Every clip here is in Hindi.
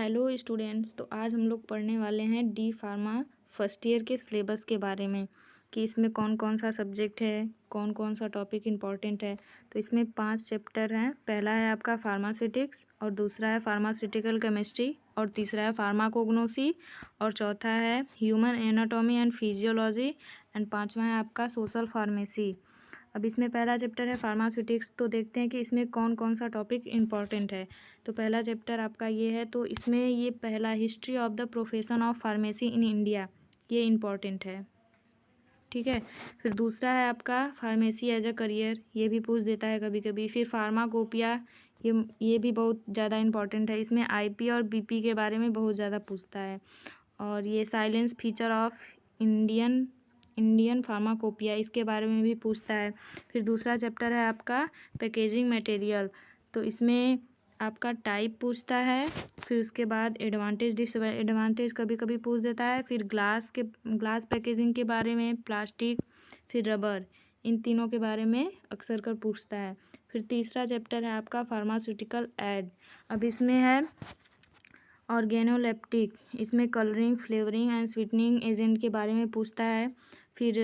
Hello students. तो आज हम लोग पढ़ने वाले हैं डी फार्मा फर्स्ट ईयर के सिलेबस के बारे में कि इसमें कौन कौन सा सब्जेक्ट है, कौन कौन सा टॉपिक इम्पॉर्टेंट है। तो इसमें 5 चैप्टर हैं। पहला है आपका फार्मास्यूटिक्स, और दूसरा है फार्मास्यूटिकल केमिस्ट्री, और तीसरा है फार्माकोग्नोसी, और चौथा है human anatomy and physiology, and पाँचवा है आपका सोशल फार्मेसी। अब इसमें पहला चैप्टर है फार्मास्यूटिक्स। तो देखते हैं कि इसमें कौन कौन सा टॉपिक इम्पॉर्टेंट है। तो पहला चैप्टर आपका ये है, तो इसमें ये पहला history of the profession of pharmacy in India, ये इम्पॉर्टेंट है। ठीक है। फिर दूसरा है आपका फार्मेसी एज अ करियर, ये भी पूछ देता है कभी कभी। फिर फार्माकोपिया, ये भी बहुत ज़्यादा इम्पॉर्टेंट है। इसमें आईपी और बीपी के बारे में बहुत ज़्यादा पूछता है। और ये silence feature of Indian pharmacopoeia, इसके बारे में भी पूछता है। फिर दूसरा चैप्टर है आपका पैकेजिंग मटेरियल, तो इसमें आपका टाइप पूछता है। फिर उसके बाद एडवांटेज डिसएडवांटेज कभी कभी पूछ देता है। फिर ग्लास पैकेजिंग के बारे में, प्लास्टिक, फिर रबर, इन तीनों के बारे में अक्सर कर पूछता है। फिर तीसरा चैप्टर है आपका फार्मास्यूटिकल एड। अब इसमें है ऑर्गेनोलेप्टिक, इसमें colouring, flavouring and sweetening agent के बारे में पूछता है। फिर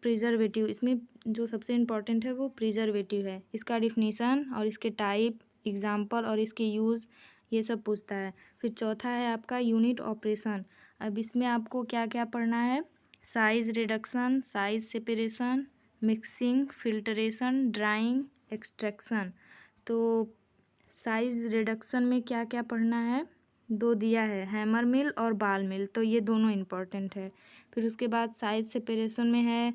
प्रिजर्वेटिव, इसमें जो सबसे इम्पॉर्टेंट है वो प्रिजर्वेटिव है। इसका डिफिनीसन और इसके टाइप, एग्जाम्पल और इसके यूज़, ये सब पूछता है। फिर चौथा है आपका यूनिट ऑपरेशन। अब इसमें आपको क्या क्या पढ़ना है? Size reduction, size separation, mixing, filtration, drawing, extraction. तो साइज रिडक्शन में क्या क्या पढ़ना है? 2 दिया है, हैमर मिल और बाल मिल, तो ये दोनों इम्पॉर्टेंट है। फिर उसके बाद साइज सेपरेशन में है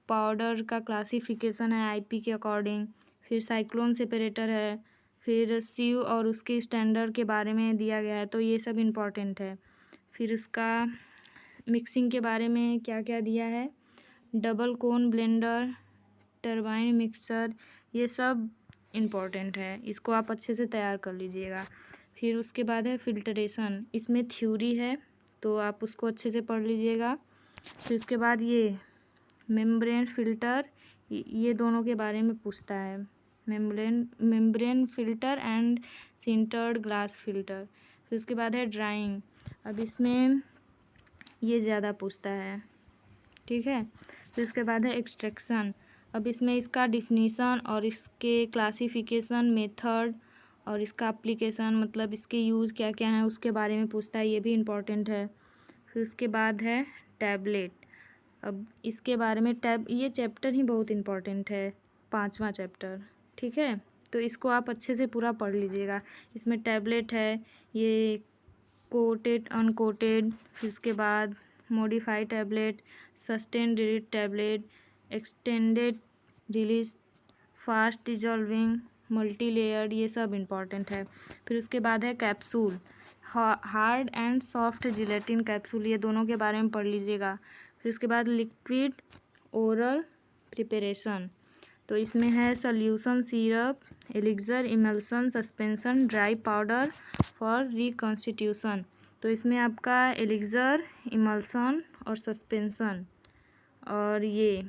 पाउडर का क्लासिफिकेशन है आईपी के अकॉर्डिंग। फिर साइक्लोन सेपरेटर है। फिर सीव और उसके स्टैंडर्ड के बारे में दिया गया है, तो ये सब इम्पॉर्टेंट है। फिर उसका मिक्सिंग के बारे में क्या क्या दिया है? डबल कोन ब्लेंडर, टरबाइन मिक्सर, ये सब इम्पॉर्टेंट है। इसको आप अच्छे से तैयार कर लीजिएगा। फिर उसके बाद है फिल्टरेशन, इसमें थ्योरी है, तो आप उसको अच्छे से पढ़ लीजिएगा। फिर उसके बाद ये मेम्ब्रेन फिल्टर, ये दोनों के बारे में पूछता है। Membrane filter and sintered glass filter. फिर उसके बाद है ड्राइंग, अब इसमें ये ज़्यादा पूछता है। ठीक है। फिर उसके बाद है एक्सट्रैक्शन, अब इसमें इसका डिफिनीसन और इसके क्लासिफिकेशन, मेथड और इसका एप्लीकेशन, मतलब इसके यूज़ क्या क्या हैं उसके बारे में पूछता है, ये भी इम्पॉर्टेंट है। फिर उसके बाद है टैबलेट, अब इसके बारे में ये चैप्टर ही बहुत इम्पॉर्टेंट है, 5वां चैप्टर। ठीक है। तो इसको आप अच्छे से पूरा पढ़ लीजिएगा। इसमें टैबलेट है, ये कोटेड अनकोटेड, फिर उसके बाद modified tablet, sustain release tablet, extended release, fast dissolving, multi layered, ये सब इम्पॉर्टेंट है। फिर उसके बाद है capsule, hard and soft gelatin capsule, ये दोनों के बारे में पढ़ लीजिएगा। फिर उसके बाद लिक्विड ओरल प्रिपरेशन, तो इसमें है solution, syrup, elixir, emulsion, suspension, dry powder for reconstitution. तो इसमें आपका एलिक्सर, इमल्सन और सस्पेंशन, और ये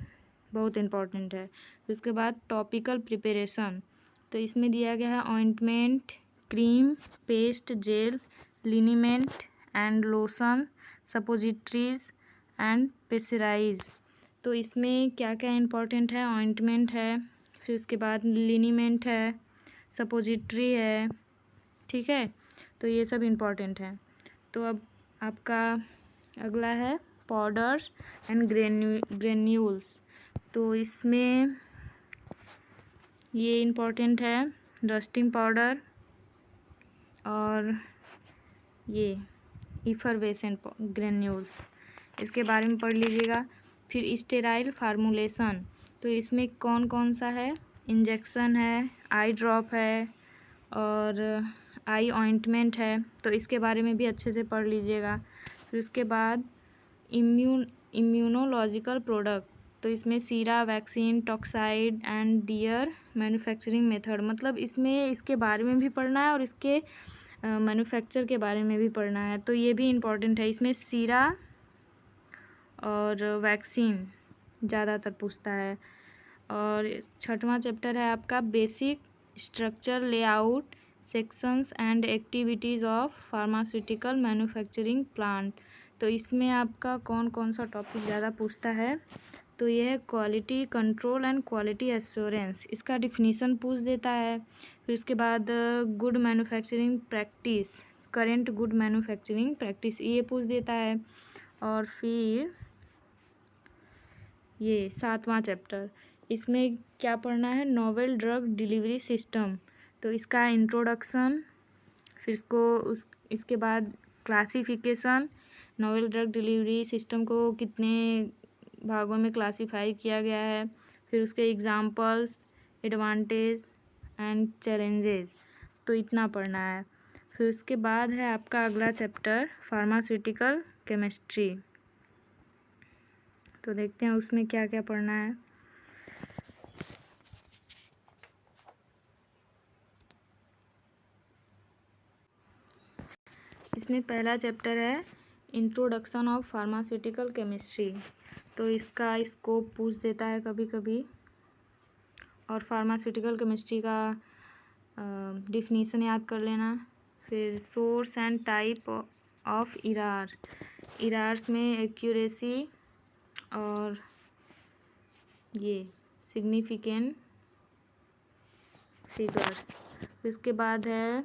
बहुत इम्पॉर्टेंट है। उसके बाद टॉपिकल प्रिपरेशन, तो इसमें दिया गया है ointment, cream, paste, gel, liniment and lotion, suppositories and pessaries. तो इसमें क्या क्या इम्पोर्टेंट है? ऑइंटमेंट है, फिर उसके बाद लिनीमेंट है, सपोजिट्री है। ठीक है। तो ये सब इम्पोर्टेंट है। तो अब आपका अगला है पाउडर्स एंड ग्रेन्यूल्स, तो इसमें ये इम्पोर्टेंट है डस्टिंग पाउडर और ये इफरवेसेंट ग्रेन्यूल्स, इसके बारे में पढ़ लीजिएगा। फिर स्टेराइल फार्मूलेशन, तो इसमें कौन कौन सा है? इंजेक्शन है, आई ड्रॉप है और आई ऑइंटमेंट है, तो इसके बारे में भी अच्छे से पढ़ लीजिएगा। फिर उसके बाद इम्यूनोलॉजिकल प्रोडक्ट, तो इसमें sera, vaccine, toxoid and their manufacturing method, मतलब इसमें इसके बारे में भी पढ़ना है और इसके मैन्युफैक्चर के बारे में भी पढ़ना है, तो ये भी इम्पॉर्टेंट है। इसमें सीरा और वैक्सीन ज़्यादातर पूछता है। और 6वां चैप्टर है आपका basic structure, layout, sections and activities of pharmaceutical manufacturing plant. तो इसमें आपका कौन कौन सा टॉपिक ज़्यादा पूछता है, तो ये है quality control and quality assurance. इसका डिफिनीसन पूछ देता है। फिर उसके बाद good manufacturing practice, current good manufacturing practice ये पूछ देता है। और फिर ये 7वां चैप्टर, इसमें क्या पढ़ना है, नोवेल ड्रग डिलीवरी सिस्टम। तो इसका इंट्रोडक्शन, फिर इसके बाद classification, novel drug delivery system को कितने भागों में क्लासिफाई किया गया है, फिर उसके एग्जांपल्स, एडवांटेज एंड चैलेंजेस। तो इतना पढ़ना है। फिर उसके बाद है आपका अगला चैप्टर फार्मास्यूटिकल केमिस्ट्री। तो देखते हैं उसमें क्या क्या पढ़ना है। इसमें पहला चैप्टर है इंट्रोडक्शन ऑफ फार्मास्यूटिकल केमिस्ट्री। तो इसका स्कोप पूछ देता है कभी कभी। और फार्मास्यूटिकल केमिस्ट्री का डिफिनीसन याद कर लेना। फिर सोर्स एंड टाइप ऑफ इरार्स में एक्यूरेसी और ये सिग्निफिकेंट फिगर्स। इसके बाद है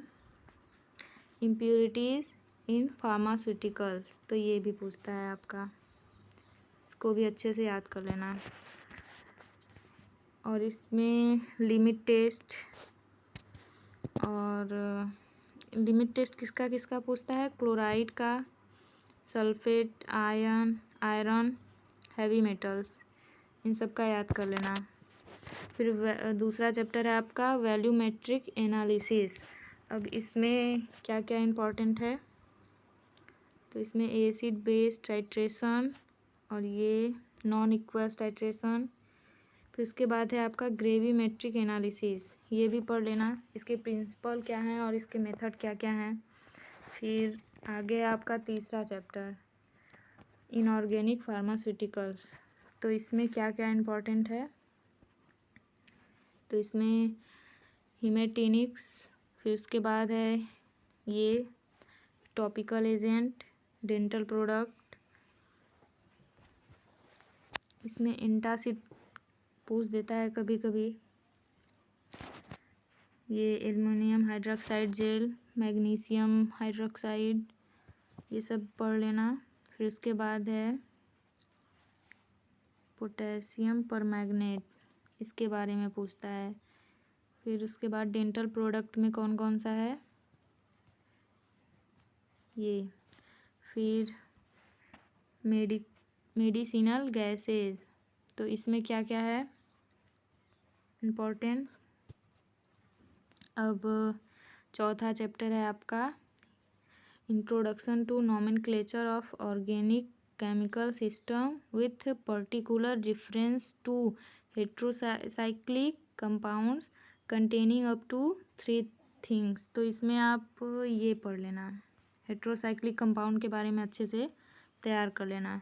इम्प्योरिटीज़ इन फार्मास्यूटिकल्स। तो ये भी पूछता है आपका, इसको भी अच्छे से याद कर लेना। और इसमें लिमिट टेस्ट, और लिमिट टेस्ट किसका किसका पूछता है, क्लोराइड का, सल्फेट, आयरन, हैवी मेटल्स, इन सब का याद कर लेना। फिर दूसरा चैप्टर है आपका वैल्यूमेट्रिक एनालिसिस। अब इसमें क्या क्या इम्पोर्टेंट है, तो इसमें एसिड बेस टाइट्रेशन और ये नॉन इक्वस टाइट्रेशन। फिर उसके बाद है आपका ग्रेविमेट्रिक एनालिसिस, ये भी पढ़ लेना, इसके प्रिंसिपल क्या हैं और इसके मेथड क्या क्या हैं। फिर आगे आपका तीसरा चैप्टर इनऑर्गेनिक फार्मास्यूटिकल्स। तो इसमें क्या क्या इम्पोर्टेंट है, तो इसमें हिमेटिनिक्स, फिर उसके बाद है ये टॉपिकल एजेंट, डेंटल प्रोडक्ट, इसमें एंटासिड पूछ देता है कभी कभी, ये aluminium hydroxide gel, magnesium hydroxide, ये सब पढ़ लेना। फिर उसके बाद है पोटेशियम परमैंगनेट, इसके बारे में पूछता है। फिर उसके बाद डेंटल प्रोडक्ट में कौन कौन सा है ये। फिर मेडिसिनल गैसेज, तो इसमें क्या क्या है इम्पोर्टेंट। अब चौथा चैप्टर है आपका introduction to nomenclature of organic chemical system with particular reference to heterocyclic compounds containing up to 3 things. तो इसमें आप ये पढ़ लेना, हेट्रोसाइक्लिक कंपाउंड के बारे में अच्छे से तैयार कर लेना।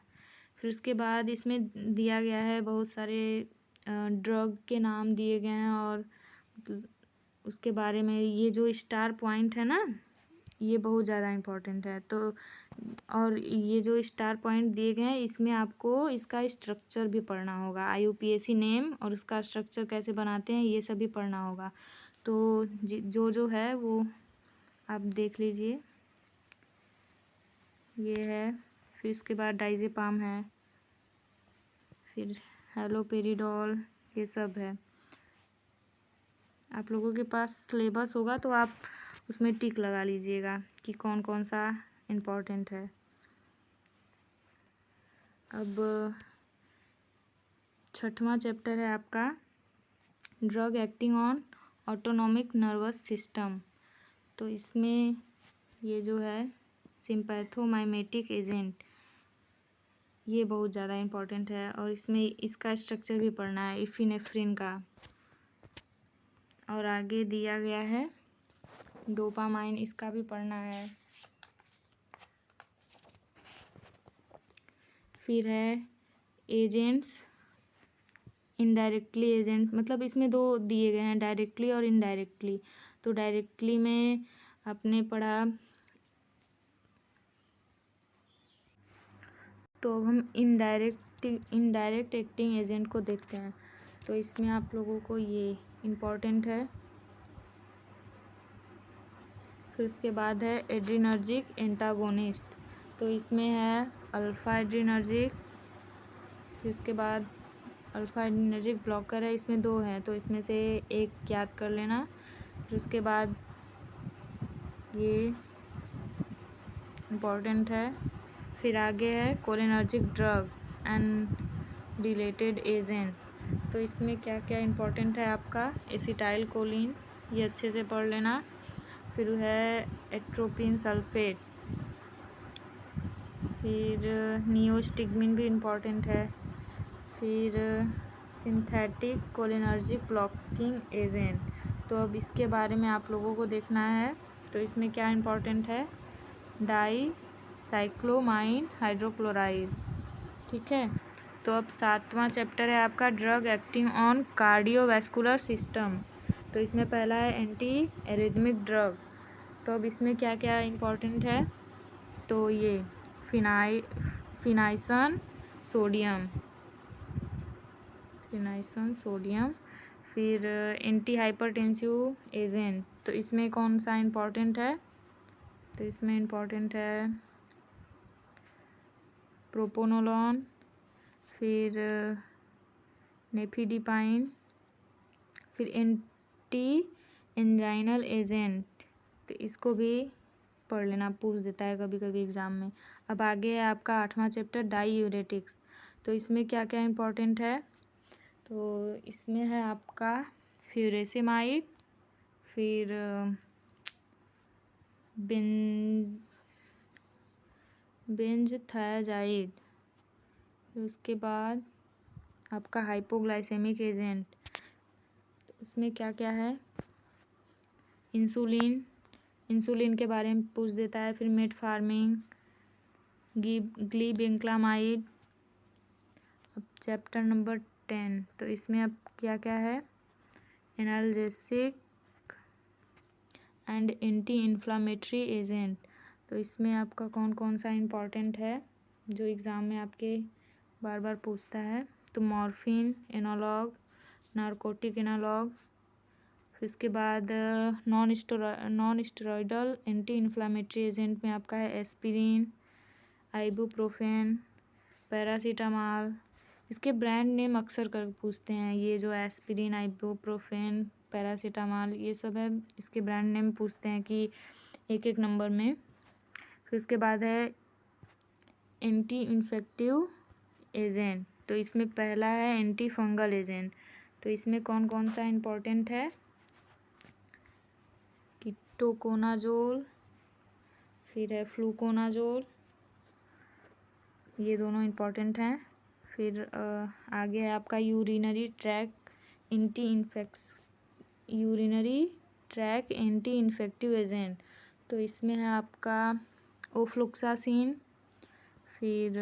फिर उसके बाद इसमें दिया गया है बहुत सारे ड्रग के नाम दिए गए हैं, और उसके बारे में ये जो स्टार पॉइंट है ना, ये बहुत ज़्यादा इम्पोर्टेंट है। तो और ये जो स्टार पॉइंट दिए गए हैं, इसमें आपको इसका स्ट्रक्चर भी पढ़ना होगा, IUPAC नेम और उसका स्ट्रक्चर कैसे बनाते हैं ये सभी पढ़ना होगा। तो जो है वो आप देख लीजिए, ये है। फिर उसके बाद डाइजेपाम है, फिर हैलोपेरिडोल, ये सब है। आप लोगों के पास सिलेबस होगा तो आप उसमें टिक लगा लीजिएगा कि कौन कौन सा इम्पोर्टेंट है। अब 6वां चैप्टर है आपका drug acting on autonomic nervous system. तो इसमें ये जो है सिम्पैथोमाइमेटिक एजेंट, ये बहुत ज़्यादा इम्पोर्टेंट है, और इसमें इसका स्ट्रक्चर भी पढ़ना है, इफिनेफ्रिन का। और आगे दिया गया है डोपामाइन, इसका भी पढ़ना है। फिर है एजेंट्स, इनडायरेक्टली एजेंट, मतलब इसमें 2 दिए गए हैं, डायरेक्टली और इनडायरेक्टली। तो डायरेक्टली में आपने पढ़ा। तो अब हम इनडायरेक्ट एक्टिंग एजेंट को देखते हैं। तो इसमें आप लोगों को ये इम्पॉर्टेंट है। फिर उसके बाद है एड्रीनर्जिक एंटागोनिस्ट। तो इसमें है अल्फा एड्रीनर्जिक, फिर उसके बाद अल्फा एड्रीनर्जिक ब्लॉकर है, इसमें 2 हैं तो इसमें से एक याद कर लेना। फिर उसके बाद ये इम्पॉर्टेंट है। फिर आगे है cholinergic drug and related agent. तो इसमें क्या क्या इम्पोर्टेंट है आपका, एसिटाइल कोलिन, ये अच्छे से पढ़ लेना। फिर है एट्रोपिन सल्फेट, फिर नियोस्टिग्मिन भी इम्पॉर्टेंट है। फिर सिंथेटिक कोलिनर्जिक ब्लॉकिंग एजेंट। तो अब इसके बारे में आप लोगों को देखना है। तो इसमें क्या इम्पॉर्टेंट है, डाई साइक्लोमाइन हाइड्रोक्लोराइड। ठीक है। तो अब 7वां चैप्टर है आपका drug acting on cardiovascular system. तो इसमें पहला है एंटी एरिथमिक ड्रग। तो अब इसमें क्या क्या इम्पोर्टेंट है, तो ये फिनाइसन सोडियम। फिर एंटी हाइपरटेंसिव एजेंट। तो इसमें कौन सा इम्पोर्टेंट है, तो इसमें इम्पोर्टेंट है प्रोपोनोलॉन, फिर नेफिडिपाइन, फिर एंटी एंजाइनल एजेंट। तो इसको भी पढ़ लेना, पूछ देता है कभी कभी एग्ज़ाम में। अब आगे है आपका 8वां चैप्टर डाईयूरेटिक्स। तो इसमें क्या क्या इम्पोर्टेंट है, तो इसमें है आपका फ्यूरेसेमाइड, फिर बेंजथायाजाइड, फिर उसके बाद आपका हाइपोग्लाइसेमिक एजेंट। तो उसमें क्या क्या है, इंसुलिन के बारे में पूछ देता है। फिर मेटफार्मिन, ग्लीबेंक्लामाइड। अब चैप्टर नंबर 10। तो इसमें अब क्या क्या है, analgesic and anti inflammatory agent. तो इसमें आपका कौन कौन सा इम्पोर्टेंट है जो एग्ज़ाम में आपके बार बार पूछता है, तो मॉर्फिन एनालॉग, नारकोटिक एनालॉग। फिर इसके बाद non steroidal anti inflammatory agent में आपका है एस्पिरिन, आइबुप्रोफेन, पैरासीटामॉल। इसके ब्रांड नेम अक्सर कर पूछते हैं, ये जो एस्पिरिन, आइबुप्रोफेन, पैरासीटामॉल, ये सब है, इसके ब्रांड नेम पूछते हैं कि एक एक नंबर में। फिर उसके बाद है एंटी इन्फेक्टिव एजेंट। तो इसमें पहला है एंटी फंगल एजेंट। तो इसमें कौन कौन सा इम्पोर्टेंट है, कीटोकोनाजोल, फिर है फ्लूकोनाजोल, ये दोनों इम्पोर्टेंट हैं। फिर आगे है आपका urinary track anti infective agent. तो इसमें है आपका ओफ्लुक्सासिन। फिर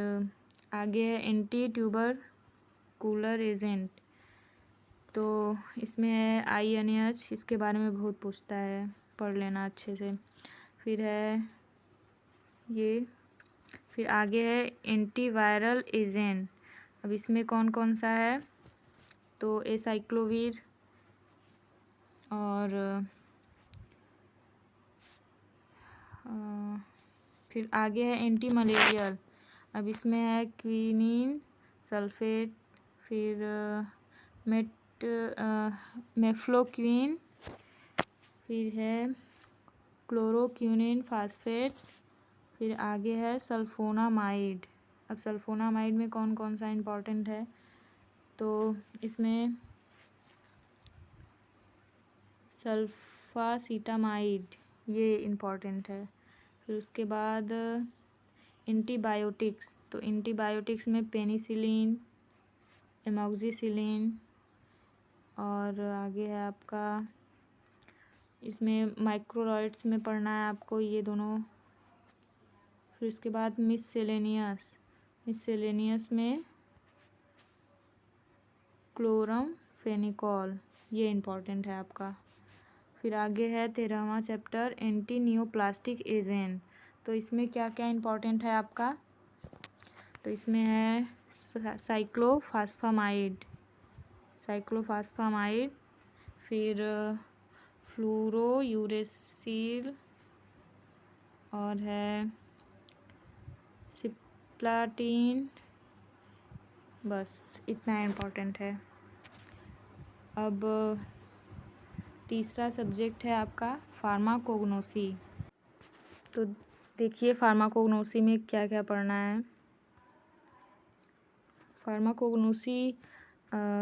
आगे है एंटी ट्यूबर कूलर एजेंट। तो इसमें है INH, इसके बारे में बहुत पूछता है, पढ़ लेना अच्छे से। फिर है ये, फिर आगे है एंटीवायरल एजेंट। अब इसमें कौन कौन सा है, तो एसाइक्लोवीर और फिर आगे है एंटी मलेरियल। अब इसमें है क्विनीन सल्फेट, फिर मेफ्लोक्विन, फिर है क्लोरोक्विनिन फास्फेट, फिर आगे है सल्फोनामाइड। अब सल्फोनामाइड में कौन कौन सा इम्पोर्टेंट है, तो इसमें सल्फासीटामाइड, ये इम्पोर्टेंट है। फिर उसके बाद एंटीबायोटिक्स। तो एंटीबायोटिक्स में पेनिसिलिन, एमॉक्सिसिलिन, और आगे है आपका, इसमें माइक्रोराइड्स में पढ़ना है आपको ये दोनों। फिर उसके बाद मिससेलेनियस में क्लोरम फेनिकॉल, ये इम्पोर्टेंट है आपका। फिर आगे है 13वां चैप्टर एंटी नियोप्लास्टिक एजेंट। तो इसमें क्या क्या इम्पोर्टेंट है आपका, तो इसमें है साइक्लोफास्फामाइड, फिर फ्लूरोयूरेसिल और है सिप्लाटीन, बस इतना इम्पोर्टेंट है। अब तीसरा सब्जेक्ट है आपका फार्माकोग्नोसी। तो देखिए फार्माकोग्नोसी में क्या क्या पढ़ना है। फार्माकोग्नोसी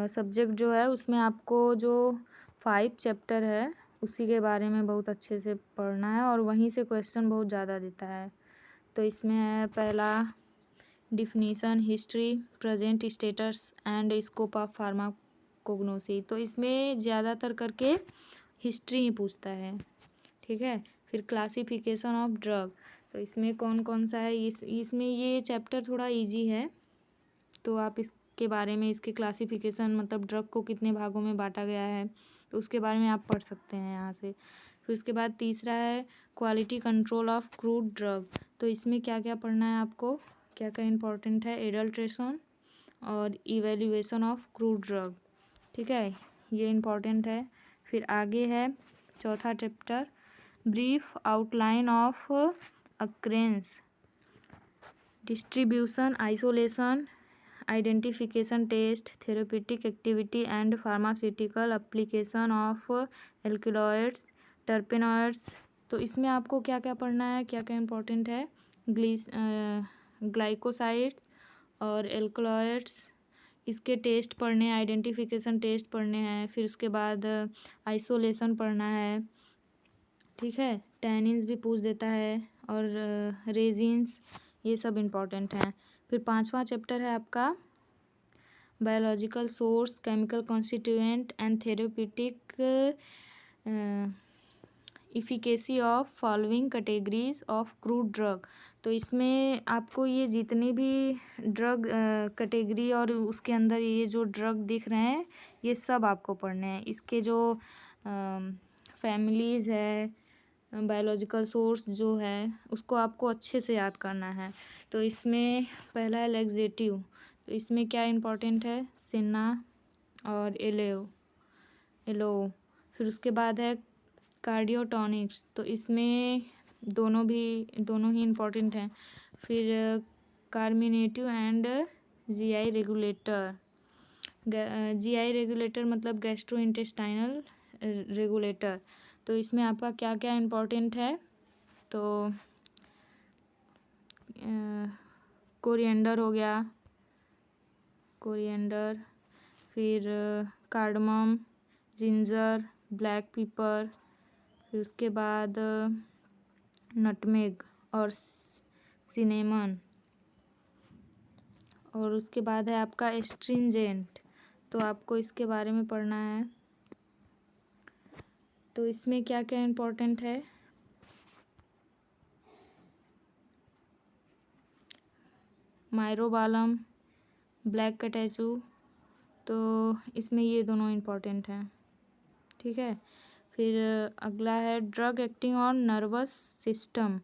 सब्जेक्ट जो है उसमें आपको जो 5 चैप्टर है उसी के बारे में बहुत अच्छे से पढ़ना है और वहीं से क्वेश्चन बहुत ज़्यादा देता है। तो इसमें है पहला definition, history, present status and scope of pharmacognosy. तो इसमें ज़्यादातर करके हिस्ट्री ही पूछता है, ठीक है। फिर क्लासिफिकेशन ऑफ ड्रग, तो इसमें कौन कौन सा है, इसमें ये चैप्टर थोड़ा इजी है, तो आप इसके बारे में, इसके क्लासिफिकेशन मतलब ड्रग को कितने भागों में बांटा गया है तो उसके बारे में आप पढ़ सकते हैं यहाँ से। फिर उसके बाद तीसरा है quality control of crude drug. तो इसमें क्या क्या पढ़ना है आपको, क्या क्या इम्पोर्टेंट है, एडल्ट्रेशन और इवेल्युएशन ऑफ क्रूड ड्रग, ठीक है, ये इम्पोर्टेंट है। फिर आगे है चौथा chapter brief outline of occurrence, distribution, isolation, identification test, therapeutic activity and pharmaceutical application of alkaloids, terpenoids. तो इसमें आपको क्या क्या पढ़ना है, क्या क्या इम्पोर्टेंट है, ग्लाइकोसाइड्स और एल्कलॉइड्स, इसके टेस्ट पढ़ने हैं, आइडेंटिफिकेशन टेस्ट पढ़ने हैं। फिर उसके बाद आइसोलेशन पढ़ना है, ठीक है, टैनिन्स भी पूछ देता है और रेजिन्स, ये सब इम्पोर्टेंट हैं। फिर 5वां चैप्टर है आपका biological source, chemical constituent and therapeutic efficacy of following categories of crude drug. तो इसमें आपको ये जितने भी ड्रग कैटेगरी और उसके अंदर ये जो ड्रग दिख रहे हैं ये सब आपको पढ़ने हैं। इसके जो फैमिलीज़ है, बायोलॉजिकल सोर्स जो है उसको आपको अच्छे से याद करना है। तो इसमें पहला है लैक्सेटिव, तो इसमें क्या इम्पोर्टेंट है, सिन्ना और एलो। फिर उसके बाद है कार्डियोटॉनिक्स, तो इसमें दोनों ही इम्पोर्टेंट हैं। फिर carminative and GI regulator, GI regulator मतलब गैस्ट्रो इंटेस्टाइनल रेगुलेटर। तो इसमें आपका क्या क्या इम्पोर्टेंट है, तो कोरिएंडर हो गया, कोरिएंडर, फिर कार्डमम, जिंजर, ब्लैक पेपर, फिर उसके बाद नटमेग और सिनेमन, और उसके बाद है आपका एस्ट्रिंजेंट। तो आपको इसके बारे में पढ़ना है। तो इसमें क्या क्या इम्पोर्टेंट है, माइरोबालम, ब्लैक कैटेचू, तो इसमें ये दोनों इम्पोर्टेंट हैं, ठीक है। फिर अगला है drug acting on nervous system,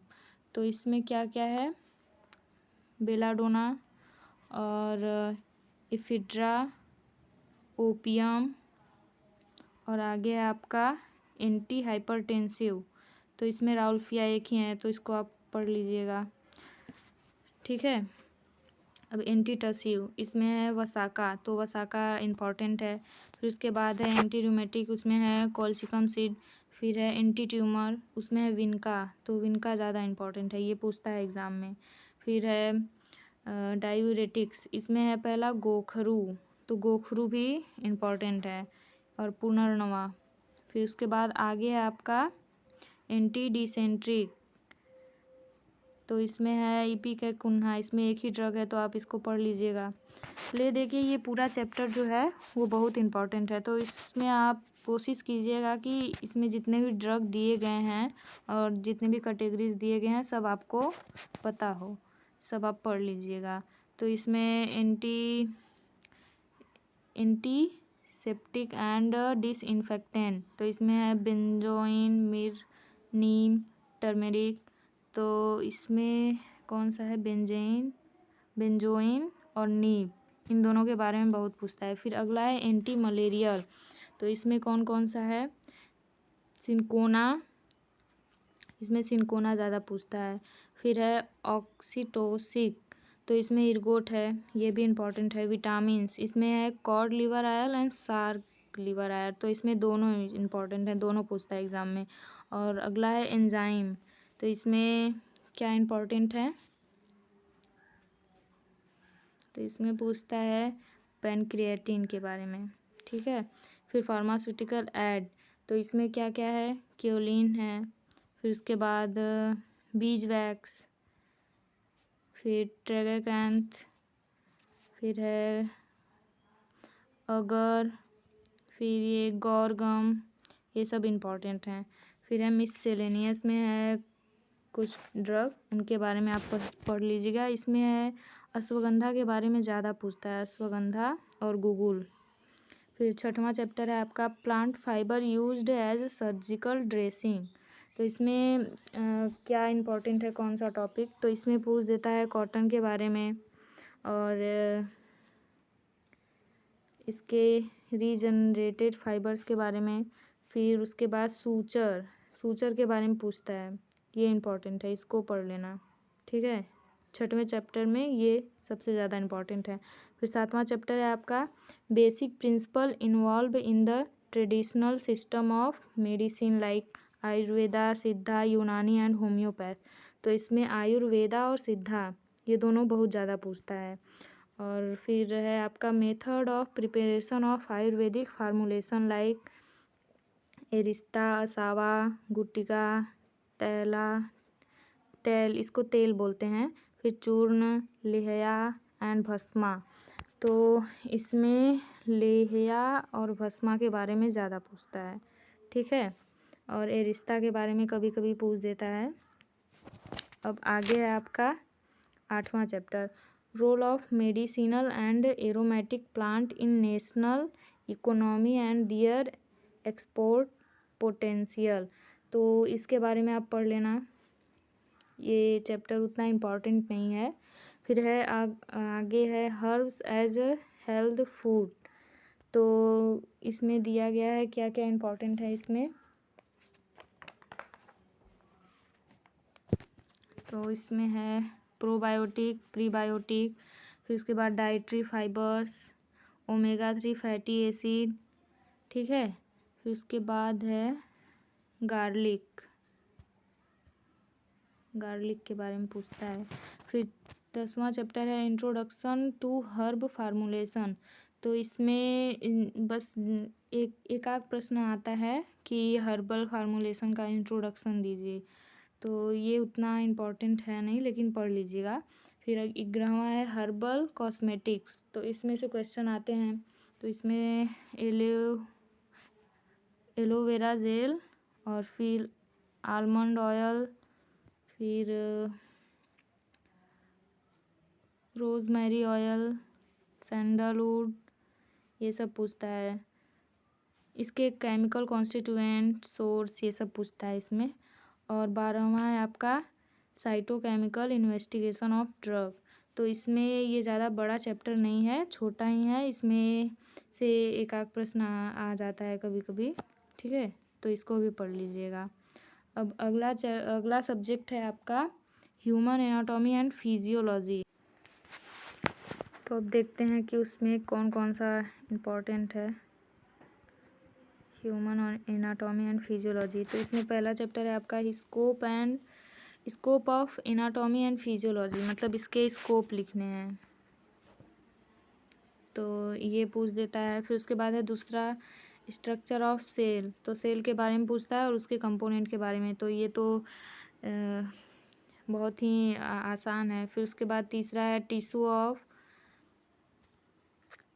तो इसमें क्या क्या है, बेलाडोना और इफिड्रा, ओपियम, और आगे है आपका एंटी हाइपरटेंसिव। तो इसमें राउल्फिया एक ही है, तो इसको आप पढ़ लीजिएगा, ठीक है। अब एंटीटसिव, इसमें है वसाका, तो वसाका इम्पॉर्टेंट है। फिर उसके बाद है एंटी रूमेटिक, उसमें है कोल्चिकम सीड। फिर है एंटी ट्यूमर, उसमें है विनका, तो विनका ज़्यादा इम्पॉर्टेंट है, ये पूछता है एग्ज़ाम में। फिर है डायूरेटिक्स, इसमें है पहला गोखरू, तो गोखरू भी इम्पॉर्टेंट है, और पुनर्नवा। फिर उसके बाद आगे है आपका एंटी डिसेंट्रिक, तो इसमें है इपिक है कुन्हा, इसमें एक ही ड्रग है तो आप इसको पढ़ लीजिएगा। ले देखिए ये पूरा चैप्टर जो है वो बहुत इम्पॉर्टेंट है, तो इसमें आप कोशिश कीजिएगा कि इसमें जितने भी ड्रग दिए गए हैं और जितने भी कैटेगरीज दिए गए हैं सब आपको पता हो, सब आप पढ़ लीजिएगा। तो इसमें एंटी सेप्टिक एंड डिसइंफेक्टेंट, तो इसमें है बेंजोइन, मिर, नीम, टर्मेरिक। तो इसमें कौन सा है? बेंजोइन और नीम, इन दोनों के बारे में बहुत पूछता है। फिर अगला है एंटी मलेरियल, तो इसमें कौन कौन सा है? सिंकोना, इसमें सिंकोना ज़्यादा पूछता है। फिर है ऑक्सीटोसिक, तो इसमें इर्गोट है, ये भी इम्पॉर्टेंट है। विटामिन्स, इसमें है cod liver oil and shark liver oil, तो इसमें दोनों इम्पॉर्टेंट है, दोनों पूछता है एग्ज़ाम में। और अगला है एंजाइम, तो इसमें क्या इम्पॉर्टेंट है? तो इसमें पूछता है पैनक्रिएटिन के बारे में, ठीक है। फिर फार्मास्यूटिकल एड, तो इसमें क्या क्या है? क्योलिन है, फिर उसके बाद बीज वैक्स, फिर ट्रेगाकैंथ, फिर है अगर, फिर ये गौरगम, ये सब इम्पॉर्टेंट हैं। फिर है मिससेलेनियस में है कुछ ड्रग, उनके बारे में आप पढ़ लीजिएगा। इसमें है अश्वगंधा के बारे में ज़्यादा पूछता है, अश्वगंधा और गुगुल। फिर छठवां चैप्टर है आपका plant fibre used as surgical dressing, तो इसमें क्या इम्पोर्टेंट है, कौन सा टॉपिक? तो इसमें पूछ देता है कॉटन के बारे में और इसके रीजनरेटेड फाइबर्स के बारे में। फिर उसके बाद सूचर के बारे में पूछता है, ये इम्पॉर्टेंट है, इसको पढ़ लेना, ठीक है। छठवें चैप्टर में ये सबसे ज़्यादा इम्पॉर्टेंट है। फिर सातवां चैप्टर है आपका basic principle involve in the traditional system of medicine like Ayurveda, सिद्धा, यूनानी एंड होम्योपैथ, तो इसमें आयुर्वेदा और सिद्धा ये दोनों बहुत ज़्यादा पूछता है। और फिर है आपका method of preparation of Ayurvedic formulation like arishta, asava, gutika, तेल, इसको तेल बोलते हैं। फिर चूर्ण, लेहया एंड भस्मा, तो इसमें लेहया और भस्मा के बारे में ज़्यादा पूछता है, ठीक है। और एरिस्ता के बारे में कभी कभी पूछ देता है। अब आगे है आपका आठवां chapter role of medicinal and aromatic plant in national economy and their export potential, तो इसके बारे में आप पढ़ लेना, ये चैप्टर उतना इम्पॉर्टेंट नहीं है। फिर है आगे है हर्ब्स एज हेल्थ फूड, तो इसमें दिया गया है क्या क्या इम्पोर्टेंट है इसमें। तो इसमें है प्रोबायोटिक, प्रीबायोटिक, फिर उसके बाद dietary fibres, omega 3 fatty acid, ठीक है। फिर उसके बाद है गार्लिक के बारे में पूछता है। फिर 10वां चैप्टर है इंट्रोडक्शन टू हर्ब फार्मूलेशन, तो इसमें बस एक आध प्रश्न आता है कि हर्बल फार्मूलेशन का इंट्रोडक्शन दीजिए, तो ये उतना इम्पोर्टेंट है नहीं, लेकिन पढ़ लीजिएगा। फिर 11वां है हर्बल कॉस्मेटिक्स, तो इसमें से क्वेश्चन आते हैं। तो इसमें एलोवेरा जेल और फिर आलमंड ऑयल, फिर रोज़मेरी ऑयल, सैंडलवुड, ये सब पूछता है। इसके केमिकल कॉन्स्टिट्यूएंट, सोर्स, ये सब पूछता है इसमें। और 12वां है आपका साइटोकेमिकल इन्वेस्टिगेशन ऑफ ड्रग, तो इसमें ये ज़्यादा बड़ा चैप्टर नहीं है, छोटा ही है, इसमें से एक आध प्रश्न आ जाता है कभी कभी, ठीक है, तो इसको भी पढ़ लीजिएगा। अब अगला सब्जेक्ट है आपका ह्यूमन एनाटॉमी एंड फिजियोलॉजी, तो अब देखते हैं कि उसमें कौन कौन सा इम्पोर्टेंट है। ह्यूमन एनाटॉमी एंड फिजियोलॉजी, तो इसमें पहला चैप्टर है आपका scope of anatomy and physiology, मतलब इसके स्कोप लिखने हैं, तो ये पूछ देता है। फिर उसके बाद है दूसरा स्ट्रक्चर ऑफ सेल, तो सेल के बारे में पूछता है और उसके कंपोनेंट के बारे में, तो ये तो बहुत ही आसान है। फिर उसके बाद तीसरा है tissue of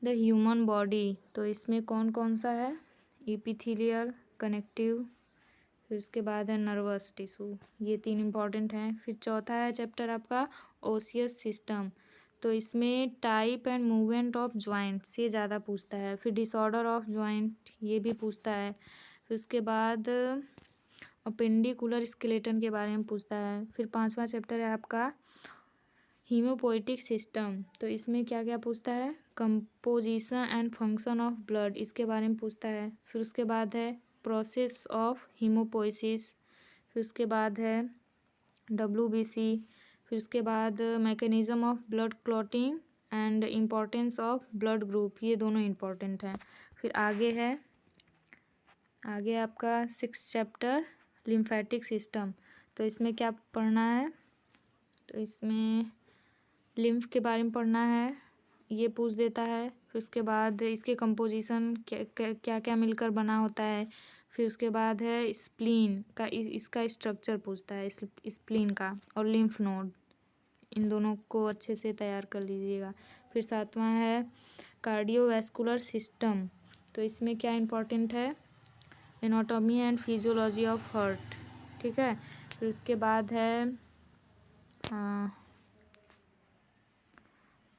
the human body, तो इसमें कौन कौन सा है? एपिथेलियल, कनेक्टिव, फिर उसके बाद है नर्वस टिश्यू, ये 3 इम्पॉर्टेंट हैं। फिर चौथा है चैप्टर आपका ओसियस सिस्टम, तो इसमें type and movement of joints ये ज़्यादा पूछता है। फिर डिसऑर्डर ऑफ जॉइंट ये भी पूछता है। फिर उसके बाद अपेंडिकुलर स्केलेटन के बारे में पूछता है। फिर 5वां चैप्टर है आपका हीमोपोइटिक सिस्टम। तो इसमें क्या क्या पूछता है, composition and function of blood इसके बारे में पूछता है। फिर उसके बाद है प्रोसेस ऑफ हीमोपोइसिस। फिर उसके बाद है WBC। फिर उसके बाद mechanism of blood clotting and importance of blood group ये दोनों इम्पोर्टेंट हैं। फिर आगे आपका 6 चैप्टर लिम्फेटिक सिस्टम। तो इसमें क्या पढ़ना है, तो इसमें लिम्फ के बारे में पढ़ना है, ये पूछ देता है। फिर उसके बाद इसके कंपोजिशन क्या क्या मिलकर बना होता है। फिर उसके बाद है स्प्लीन का, इसका स्ट्रक्चर पूछता है स्प्लीन का, और लिम्फ नोड इन दोनों को अच्छे से तैयार कर लीजिएगा। फिर 7वां है कार्डियोवैस्कुलर सिस्टम। तो इसमें क्या इम्पोर्टेंट है, anatomy and physiology of heart, ठीक है। फिर उसके बाद है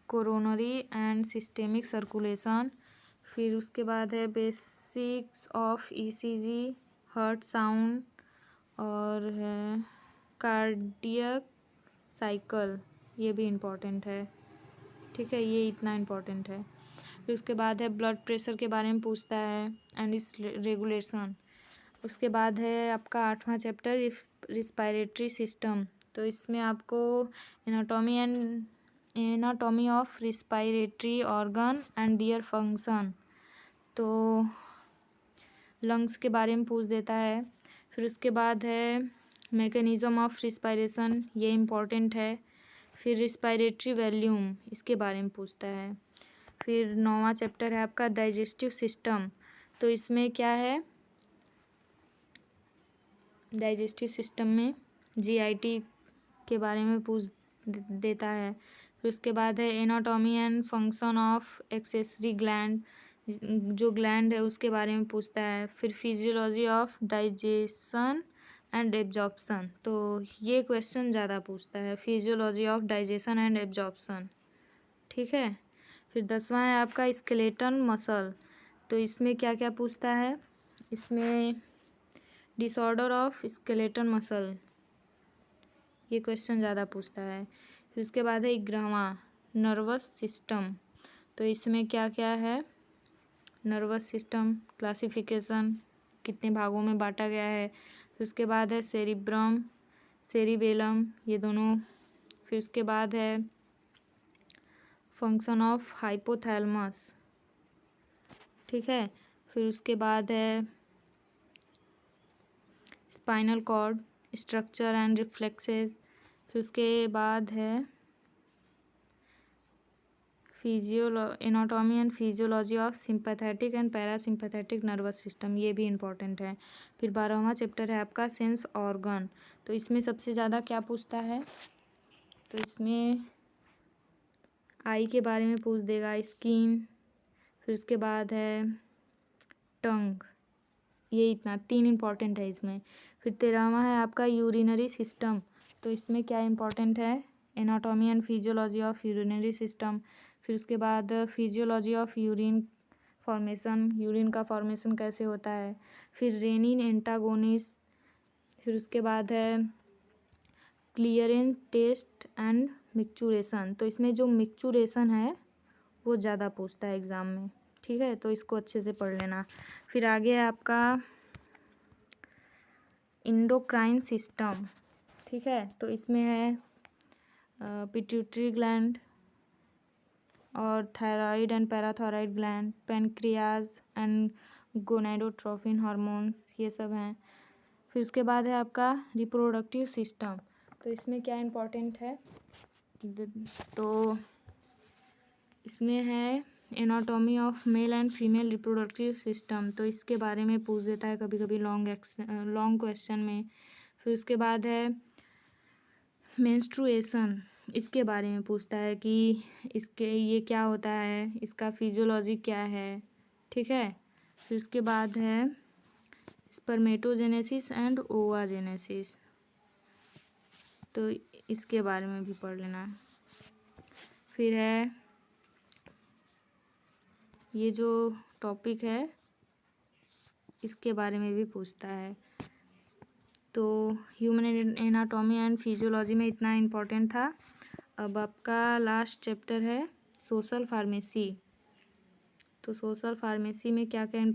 कोरोनरी एंड सिस्टेमिक सर्कुलेशन। फिर उसके बाद है basics of ECG, heart sound, और है कार्डियक साइकिल ये भी इम्पोर्टेंट है, ठीक है, ये इतना इम्पोर्टेंट है। फिर उसके बाद है ब्लड प्रेशर के बारे में पूछता है एंड इस रेगुलेशन। उसके बाद है आपका 8वां चैप्टर रिस्पायरेटरी सिस्टम। तो इसमें आपको anatomy of respiratory organ and their function, तो लंग्स के बारे में पूछ देता है। फिर उसके बाद है मैकेनिज्म ऑफ रिस्पायरेशन ये इम्पोर्टेंट है। फिर रिस्पायरेटरी वॉल्यूम इसके बारे में पूछता है। फिर 9वां चैप्टर है आपका डाइजेस्टिव सिस्टम। तो इसमें क्या है, डाइजेस्टिव सिस्टम में GIT के बारे में पूछ देता है। फिर उसके बाद है anatomy and function of accessory gland, जो ग्लैंड है उसके बारे में पूछता है। फिर physiology of digestion and absorption, तो ये क्वेश्चन ज़्यादा पूछता है, physiology of digestion and absorption, ठीक है। फिर 10वां है आपका स्केलेटन मसल। तो इसमें क्या क्या पूछता है, इसमें डिसऑर्डर ऑफ स्केलेटन मसल ये क्वेश्चन ज़्यादा पूछता है। फिर उसके बाद है 11वां नर्वस सिस्टम। तो इसमें क्या क्या है, नर्वस सिस्टम क्लासिफिकेशन कितने भागों में बांटा गया है। फिर उसके बाद है सेरिब्रम सेरिबेलम ये दोनों। फिर उसके बाद है फंक्शन ऑफ हाइपोथैलेमस, ठीक है। फिर उसके बाद है spinal cord structure and reflexes. फिर उसके बाद है anatomy and physiology of sympathetic and parasympathetic nervous system ये भी इम्पोर्टेंट है। फिर 12वां चैप्टर है आपका सेंस ऑर्गन। तो इसमें सबसे ज़्यादा क्या पूछता है, तो इसमें आई के बारे में पूछ देगा, स्किन। फिर उसके बाद है टंग, ये इतना 3 इम्पॉर्टेंट है इसमें। फिर 13वां है आपका यूरिनरी सिस्टम। तो इसमें क्या इम्पोर्टेंट है, anatomy and physiology of urinary system. फिर उसके बाद physiology of urine formation, urine का फॉर्मेशन कैसे होता है। फिर रेनिन एंटागोनिस्ट। फिर उसके बाद है क्लियरेंस टेस्ट एंड मिक्चुरेशन। तो इसमें जो मिक्चुरेशन है वो ज़्यादा पूछता है एग्ज़ाम में, ठीक है, तो इसको अच्छे से पढ़ लेना। फिर आगे है आपका इंडोक्राइन सिस्टम, ठीक है। तो इसमें है पिट्यूटरी ग्लैंड और thyroid and parathyroid gland, pancreas and gonadotrophin hormones ये सब हैं। फिर उसके बाद है आपका रिप्रोडक्टिव सिस्टम। तो इसमें क्या इम्पोर्टेंट है, तो इसमें है anatomy of male and female reproductive system. तो इसके बारे में पूछ देता है कभी कभी लॉन्ग क्वेश्चन में। फिर उसके बाद है मेंस्ट्रुएशन, इसके बारे में पूछता है कि इसके ये क्या होता है, इसका फिजियोलॉजी क्या है, ठीक है। फिर उसके बाद है स्पर्मेटोजेनेसिस एंड ओवाजेनेसिस, तो इसके बारे में भी पढ़ लेना। फिर है ये जो टॉपिक है इसके बारे में भी पूछता है। तो ह्यूमन एनाटॉमी एंड फिजियोलॉजी में इतना इम्पोर्टेंट था। अब आपका लास्ट चैप्टर है सोशल फार्मेसी। तो सोशल फार्मेसी में क्या क्या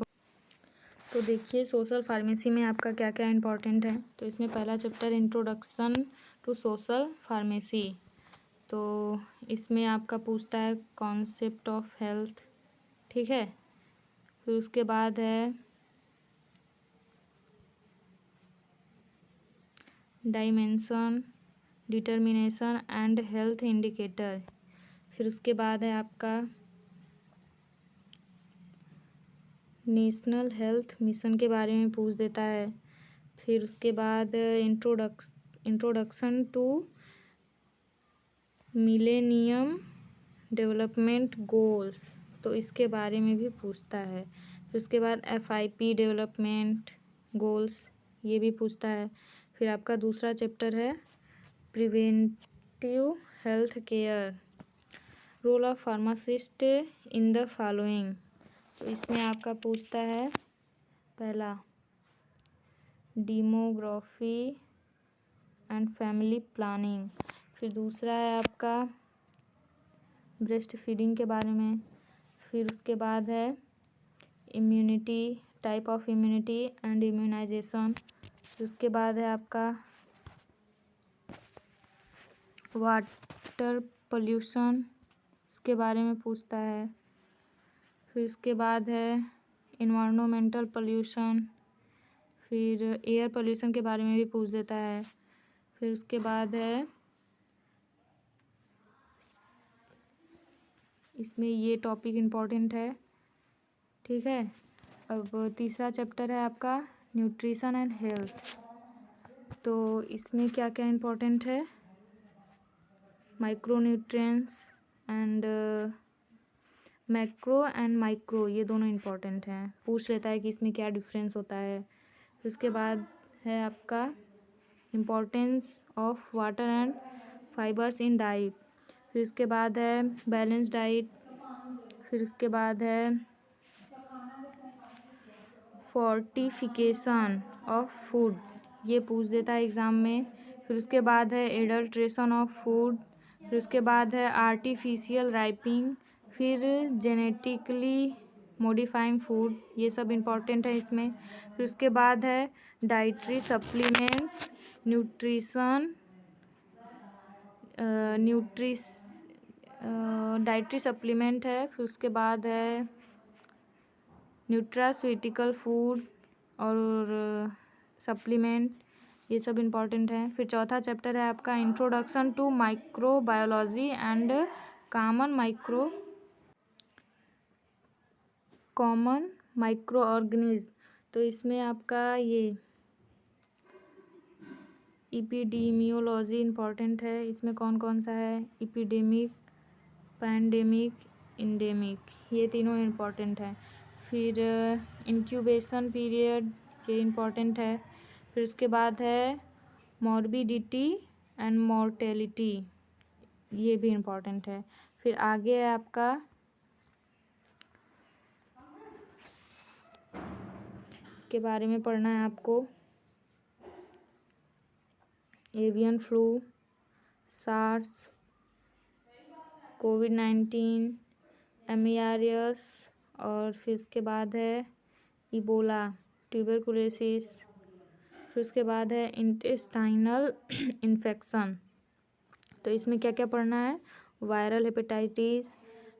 तो देखिए सोशल फार्मेसी में आपका क्या क्या इम्पोर्टेंट है। तो इसमें पहला chapter introduction to social pharmacy. तो इसमें आपका पूछता है कॉन्सेप्ट ऑफ हेल्थ, ठीक है। फिर उसके बाद है dimension, determination and health indicator. फिर उसके बाद है आपका नेशनल हेल्थ मिशन के बारे में पूछ देता है। फिर उसके बाद introduction to millennium development goals, तो इसके बारे में भी पूछता है। फिर उसके बाद FIP डेवलपमेंट गोल्स, ये भी पूछता है। फिर आपका दूसरा चैप्टर है preventive health care, role of pharmacist in the following. तो इसमें आपका पूछता है पहला डेमोग्राफी एंड फैमिली प्लानिंग। फिर दूसरा है आपका ब्रेस्ट फीडिंग के बारे में। फिर उसके बाद है immunity, type of immunity and immunisation. फिर उसके बाद है आपका वाटर पोल्यूशन, इसके बारे में पूछता है। फिर उसके बाद है इन्वायरमेंटल पोल्यूशन। फिर एयर पोल्यूशन के बारे में भी पूछ देता है। फिर उसके बाद है इसमें ये टॉपिक इम्पोर्टेंट है, ठीक है। अब तीसरा चैप्टर है आपका न्यूट्रिशन एंड हेल्थ। तो इसमें क्या क्या इम्पोर्टेंट है, micronutrients and macro and micro, ये दोनों इम्पोर्टेंट हैं। पूछ लेता है कि इसमें क्या डिफरेंस होता है। फिर उसके बाद है आपका importance of water and fibres in diet. फिर उसके बाद है बैलेंस डाइट। फिर उसके बाद है फोर्टिफिकेशन ऑफ फूड, ये पूछ देता है एग्ज़ाम में। फिर उसके बाद है एडल्ट्रेशन ऑफ फूड। फिर उसके बाद है आर्टिफिशियल राइपिंग। फिर जेनेटिकली मॉडिफाइंग फूड, ये सब इम्पोर्टेंट है इसमें। फिर उसके बाद है dietary supplements, nutrition dietary supplement है। फिर उसके बाद है न्यूट्रास्यूटिकल फूड और सप्लीमेंट, ये सब इम्पॉर्टेंट है। फिर चौथा चैप्टर है आपका introduction to microbiology and common micro organism. तो इसमें आपका ये इपिडीमियोलॉजी इम्पॉर्टेंट है। इसमें कौन कौन सा है, इपिडेमिक, पैंडेमिक, इंडेमिक, ये तीनों इम्पॉर्टेंट है। फिर इंक्यूबेशन पीरियड, ये इम्पॉर्टेंट है। फिर उसके बाद है मॉर्बिडिटी एंड मॉर्टेलिटी, ये भी इम्पॉर्टेंट है। फिर आगे है आपका इसके बारे में पढ़ना है आपको एवियन फ्लू, सार्स, कोविड-19, MERS, और फिर उसके बाद है इबोला, ट्यूबरकुलोसिस। फिर उसके बाद है इंटेस्टाइनल इन्फेक्शन। तो इसमें क्या क्या पढ़ना है, वायरल हेपेटाइटिस,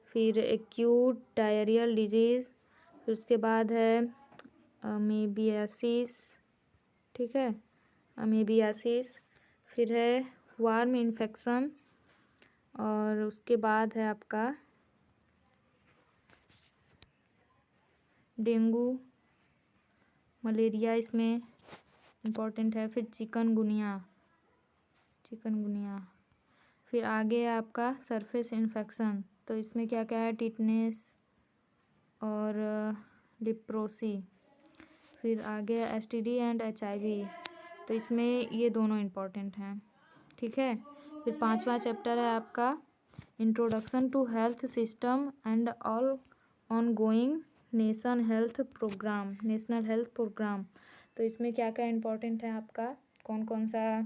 फिर एक्यूट डायरियल डिजीज़। फिर उसके बाद है अमीबियासिस, ठीक है, अमीबियासिस। फिर है वार्म इन्फेक्शन, और उसके बाद है आपका डेंगू, मलेरिया इसमें इम्पोर्टेंट है। फिर चिकनगुनिया। फिर आगे है आपका सरफेस इन्फेक्शन। तो इसमें क्या क्या है, टिटनेस और लिप्रोसी। फिर आगे है STD एंड HIV। तो इसमें ये दोनों इम्पोर्टेंट हैं, ठीक है। फिर पांचवा चैप्टर है आपका introduction to health system and all ongoing national health programme. तो इसमें क्या क्या इम्पोर्टेंट है आपका, कौन कौन सा,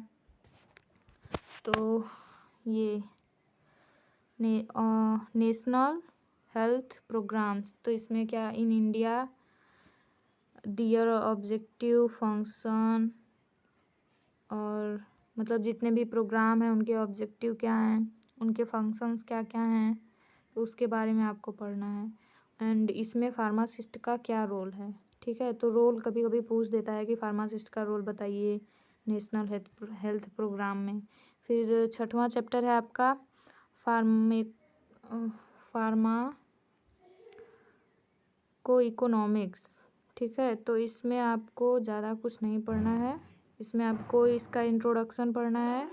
तो ये नेशनल हेल्थ प्रोग्राम्स, तो इसमें क्या in India their objective function, और मतलब जितने भी प्रोग्राम हैं उनके ऑब्जेक्टिव क्या हैं, उनके फंक्शंस क्या क्या हैं, तो उसके बारे में आपको पढ़ना है। एंड इसमें फार्मासिस्ट का क्या रोल है, ठीक है। तो रोल कभी कभी पूछ देता है कि फार्मासिस्ट का रोल बताइए नेशनल हेल्थ प्रोग्राम में। फिर छठवां चैप्टर है आपका फार्माको इकोनॉमिक्स, ठीक है। तो इसमें आपको ज़्यादा कुछ नहीं पढ़ना है, इसमें आपको इसका इंट्रोडक्शन पढ़ना है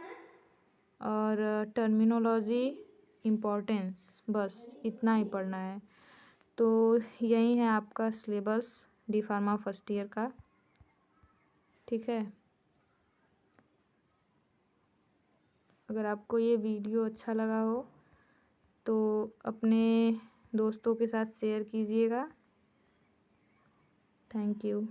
और टर्मिनोलॉजी, इम्पोर्टेंस, बस इतना ही पढ़ना है। तो यही है आपका syllabus D pharma first year का, ठीक है। अगर आपको ये वीडियो अच्छा लगा हो तो अपने दोस्तों के साथ शेयर कीजिएगा। Thank you.